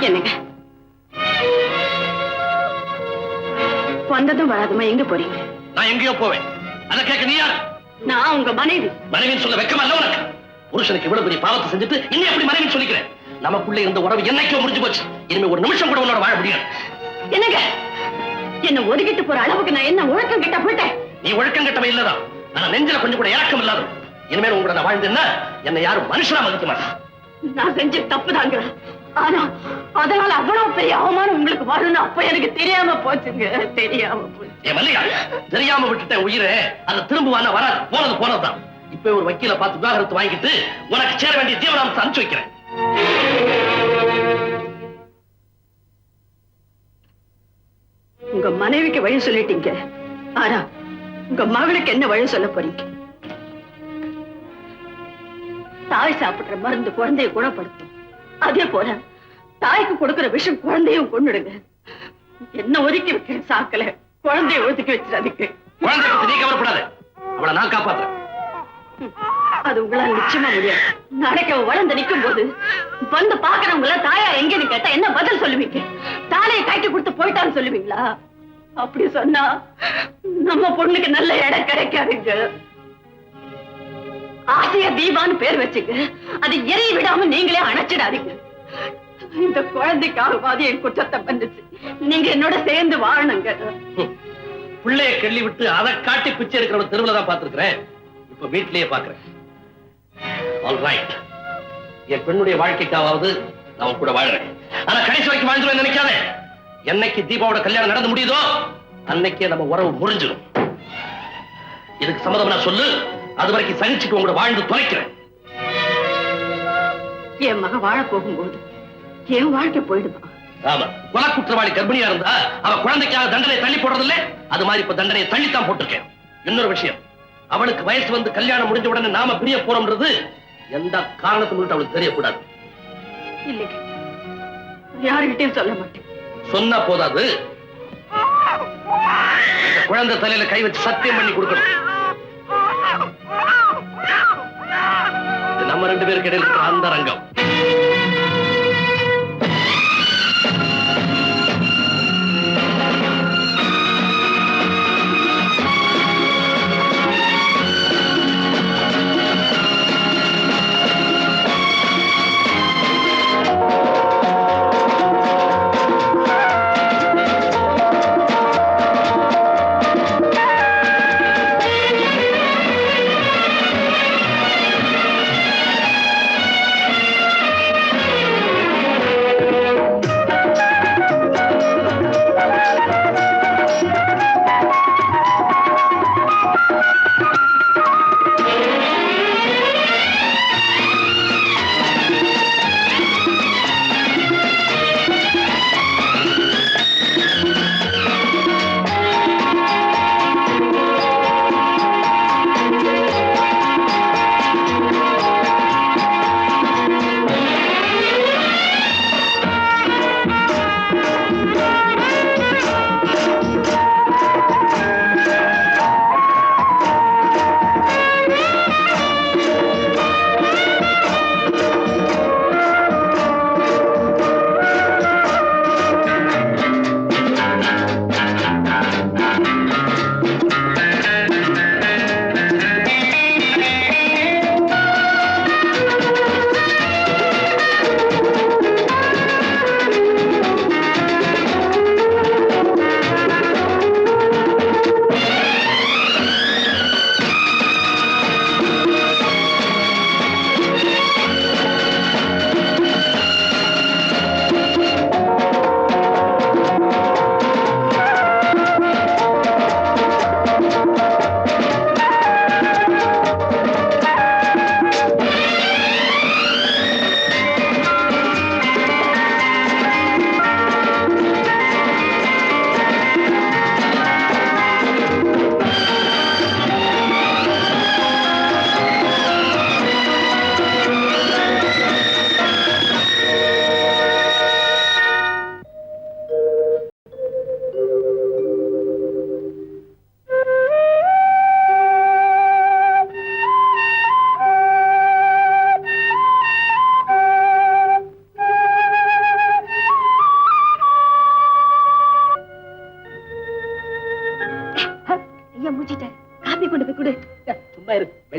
என்னங்க வந்ததும் வராதுமா எங்க போறீங்க? நான் எங்கேயோ போவேன். அதை கேட்க நீ யார்? நான் உங்க மனைவி. மனைவின்னு சொல்ல வெக்கமா இல்ல உனக்கு? புருஷனுக்கு இவ்வளவு பெரிய பாவத்தை செஞ்சுட்டு இன்னும் எப்படி மனைவின்னு சொல்லிக்கிறேன்? நமக்குள்ள இருந்த உறவு என்னைக்கோ முடிஞ்சு போச்சு. இனிமே ஒரு நிமிஷம் கூட உன்னோட வாழ முடியாது. என்னங்க என்ன ஒதுக்கிட்டு போற அளவுக்கு நான் என்ன ஒழுக்கம் கிட்ட போயிட்டேன்? நீ ஒழுக்கம் கட்டவே இல்லதான். ஆனா நெஞ்சில கொஞ்சம் கூட இறக்கம் இல்லாத. இனிமேல் உங்களோட நான் வாழ்ந்தேன்னா என்னை யாரும் மனுஷனா மதிக்க மாட்டான். நான் செஞ்ச தப்புதாங்க. ஆனா அதனால அவ்வளவு பெரிய அவமானம் உங்களுக்கு வரணும் அப்ப எனக்கு தெரியாம போச்சுங்க. தெரியாம போச்சு. ஏன் மல்லிகா, தெரியாம விட்டுட்டேன் உயிரை. அதை திரும்புவான வராது. போனது போனதுதான். இப்ப ஒரு வக்கீல பார்த்து விவாகரத்து வாங்கிட்டு உனக்கு சேர வேண்டிய ஜீவனாம்சம் அனுப்பிச்சு வைக்கிறேன். உங்க மனைவிக்கு வழி சொல்லிட்டீங்க. ஆனா உங்க மகளுக்கு என்ன வழி சொல்ல போறீங்க? தாய் சாப்பிடுற மருந்து குழந்தைய குணப்படுத்தும். அதே போல தாய்க்கு கொடுக்கிற விஷம் குழந்தையும் கொண்டுடுங்க. என்ன ஒதுக்கி வைக்க சாக்கல குழந்தைய ஒதுக்கி வச்சிடாதீங்க. குழந்தை நீ கவலைப்படாத, அவளை நான் காப்பாத்துறேன். அது உங்களால் நிச்சயமா முடியாது. நாளைக்கு அவ வளர்ந்து நிற்கும் போது வந்து பாக்குறவங்கள தாயா எங்கன்னு கேட்டா என்ன பதில் சொல்லுவீங்க? தாலையை கைட்டு கொடுத்து போயிட்டான்னு சொல்லுவீங்களா? அப்படி சொன்னா நம்ம பொண்ணுக்கு நல்ல இடம் கிடைக்காதுங்க. ஆசையா தீபான்னு பேர் வச்சுங்க. அது எரிய விடாம நீங்களே அணைச்சிடாதீங்க. இந்த குழந்தைக்காகவாது என் குற்றத்தை வந்துச்சு. நீங்க என்னோட சேர்ந்து வாழணுங்க. பிள்ளைய கிள்ளி விட்டு அதை காட்டி பிச்சை இருக்கிற தெருவுல தான் பார்த்திருக்கிறேன். இப்ப வீட்டிலேயே பாக்குறேன். ஆல்ரைட், என் பெண்ணுடைய வாழ்க்கைக்காவது நான் கூட வாழ்றேன். ஆனா கடைசி வரைக்கும் வாழ்ந்துருவேன் நினைக்காத. என்னைக்கு தீபாவோட கல்யாணம் நடந்து முடியுதோ அன்னைக்கே நம்ம உறவு முறிஞ்சிடும். இதுக்கு சம்மதம் நான் சொல்லு. அது வரைக்கும் சகிச்சுட்டு உங்களோட வாழ்ந்து தொலைக்கிறேன். என் மக வாழ போகும்போது என் வாழ்க்கை போயிடுமா? ஆமா, கொலை குற்றவாளி கர்ப்பிணியா இருந்தா அவ குழந்தைக்காக தண்டனை தள்ளி போடுறதில்ல, அது மாதிரி இப்ப தண்டனையை தள்ளித்தான் போட்டிருக்கேன். இன்னொரு விஷயம், அவளுக்கு வயசு வந்து கல்யாணம் முடிஞ்ச உடனே நாம பிரிய போறோம்ன்றது எந்த காரணத்தை முன்னிட்டு அவளுக்கு தெரியக்கூடாது. இல்லைங்க, யாருகிட்டையும் சொல்ல மாட்டேன். சொன்னா போதாது, குழந்தை தலையில கை வச்சு சத்தியம் பண்ணி கொடுக்கணும். நம்ம ரெண்டு பேருக்கு இடையில இருக்கிற அந்த ரங்கம்.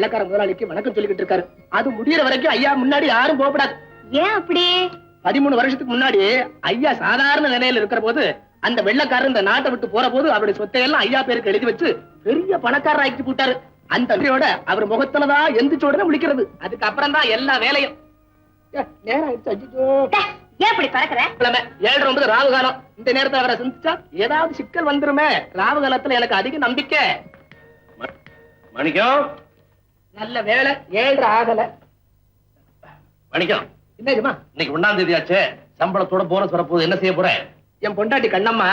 வெள்ளக்கார முதலாளிக்கு வணக்கம் சொல்லிக்கிட்டு இருக்காரு. அது முடியற வரைக்கும் ஐயா முன்னாடி யாரும் போகக்கூடாது. ஏன் அப்படி? 13 வருஷத்துக்கு முன்னாடி ஐயா சாதாரண நிலையில இருக்கிற போது அந்த வெள்ளக்காரர் இந்த நாட்டை விட்டு போற போது அவருடைய சொத்தையெல்லாம் ஐயா பேருக்கு எழுதி வச்சு பெரிய பணக்காரர் ஆக்கி போட்டாரு. அந்த நன்றியோட அவர் முகத்துலதான் எந்திரிச்ச உடனே விழிக்கிறது. அதுக்கப்புறம் தான் எல்லா வேலையும். நேரம் ஆயிடுச்சு. அச்சச்சோ. ஏன் அப்படி பறக்குற? 7:09 ராவு காலம். இந்த நேரத்துல அவரை சிந்திச்சா ஏதாவது சிக்கல் வந்துருமே. ராவு காலத்துல எனக்கு அதிக நம்பிக்கை. மணிக்கம், நல்ல வேலை 7:30 ஆகல. மணிக்கம், என்னதுமா? இன்னைக்கு 1ஆம் தேதி ஆச்சே, சம்பளத்தோட போனஸ் வரப்போகுது. என்ன செய்ய போறேன்? என் பொண்டாட்டி கண்ணம்மா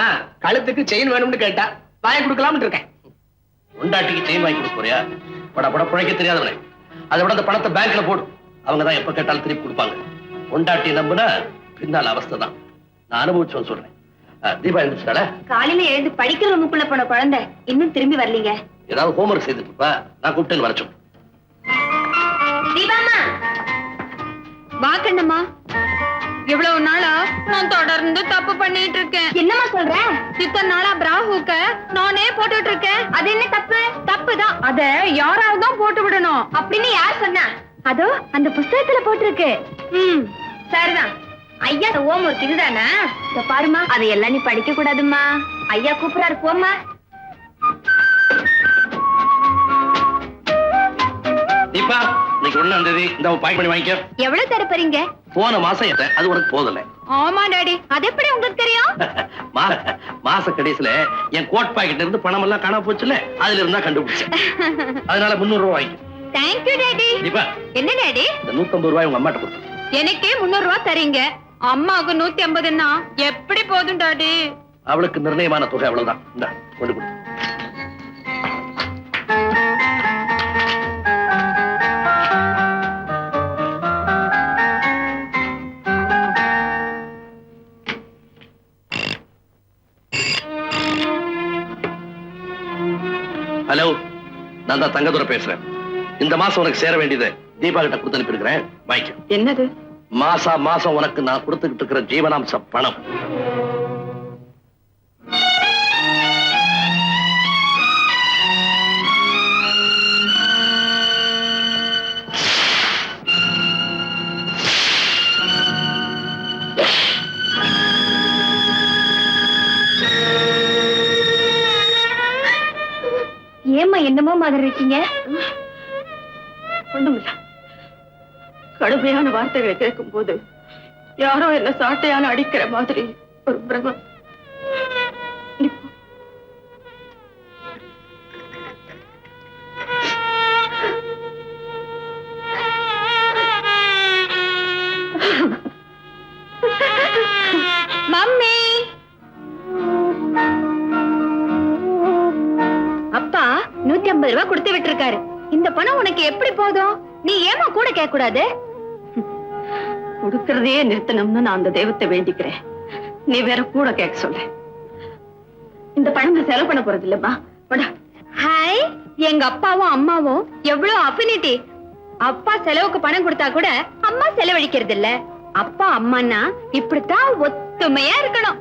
கழுத்துக்கு செயின் வேணும்னு கேட்டா வாங்கி கொடுக்கலாம்னு இருக்கேன். பொண்டாட்டிக்கு செயின் வாங்கி கொடுக்க போறியா? பட பிழைக்க தெரியாதவனே. அதை விட அந்த பணத்தை பேங்க்ல போடு. அவங்கதான் எப்ப கேட்டாலும் திருப்பி கொடுப்பாங்க. பொண்டாட்டி நம்புனா பின்னால அவஸ்தை தான். நான் அனுபவிச்சோன்னு சொல்றேன். தீபா எழுந்துட்டாளா? காலையில எழுந்து படிக்கிற ரூமுக்குள்ள போன குழந்தை இன்னும் திரும்பி வரலீங்க. ஏதாவது ஹோம்ஒர்க் செய்துட்டு இருப்பா. நான் கூப்பிட்டேன்னு வரச்சோம். தீபாமா, வா கண்ணம்மா. இவ்வளவு நாளா நான் தொடர்ந்து தப்பு பண்ணிட்டு இருக்கேன். என்னம்மா சொல்ற? இத்தனை நாளா பிராஹுக்க நானே போட்டுட்டு இருக்கேன். அது என்ன தப்பு? தப்புதான். அத யாராவது தான் போட்டு விடணும் அப்படின்னு யார் சொன்னா? அதோ அந்த புஸ்தகத்துல போட்டிருக்கு. சரிதான். ஐயா ஹோம்ஒர்க் இதுதானா? இத பாருமா, அதையெல்லாம் நீ படிக்க கூடாதும்மா. ஐயா கூப்பிடாரு, போம்மா. தீபா, இன்னைக்கு 1ஆம் தேதி இந்த பாய் பண்ணி வாங்கிக்க. எவ்வளவு தரப்பறீங்க? போன மாசம் அது உனக்கு போதல. ஆமா டாடி. அது எப்படி உங்களுக்கு தெரியும்? மாச கடைசியில என் கோட் பாக்கெட்ல இருந்து பணம் எல்லாம் காணாம போச்சுல, அதுல இருந்தா கண்டுபிடிச்சேன். அதனால 300 ரூபாய் வாங்கி. Thank you daddy. தீபா, என்ன டாடி? இந்த 150 ரூபாய் உங்க அம்மாட்ட கொடுத்து. எனக்கே 300 ரூபாய் தரீங்க, அம்மாவுக்கு 150ன்னா எப்படி போதும் டாடி? அவளுக்கு நிர்ணயமான தொகை அவ்வளவுதான். இந்த கொண்டு கொடு. ஹலோ, நான் தான் தங்கதுரை பேசுறேன். இந்த மாசம் உனக்கு சேர வேண்டியது தீபா கிட்ட கொடுத்து அனுப்பியிருக்கிறேன். வாங்கிக்க. என்னது? மாசம் உனக்கு நான் கொடுத்துக்கிட்டு இருக்கிற ஜீவனாம்ச பணம். ஏம்மா என்னமோ மாதிரி இருக்கீங்க? ஒண்ணுமில்ல. கடுமையான வார்த்தைகளை கேட்கும் போது யாரோ என்ன சாட்டையால அடிக்கிற மாதிரி ஒரு பிரமம். மம்மி, அப்பா 150 ரூபாய் கொடுத்து விட்டுருக்காரு. இந்த பணம் உனக்கு எப்படி போதும்? நீ ஏமா கூட கேட்க கூடாது? கொடுக்கறதையே நிறுத்தணும்னு நான் அந்த தெய்வத்தை வேண்டிக்கிறேன். நீ வேற கூட கேட்க சொல்ற. இந்த பணம் நான் செலவு பண்ண போறது இல்லம்மா. ஹாய், எங்க அப்பாவும் அம்மாவும் எவ்வளவு அஃபினிட்டி. அப்பா செலவுக்கு பணம் கொடுத்தா கூட அம்மா செலவழிக்கிறது இல்ல. அப்பா அம்மான்னா இப்படித்தான் ஒத்துமையா இருக்கணும்.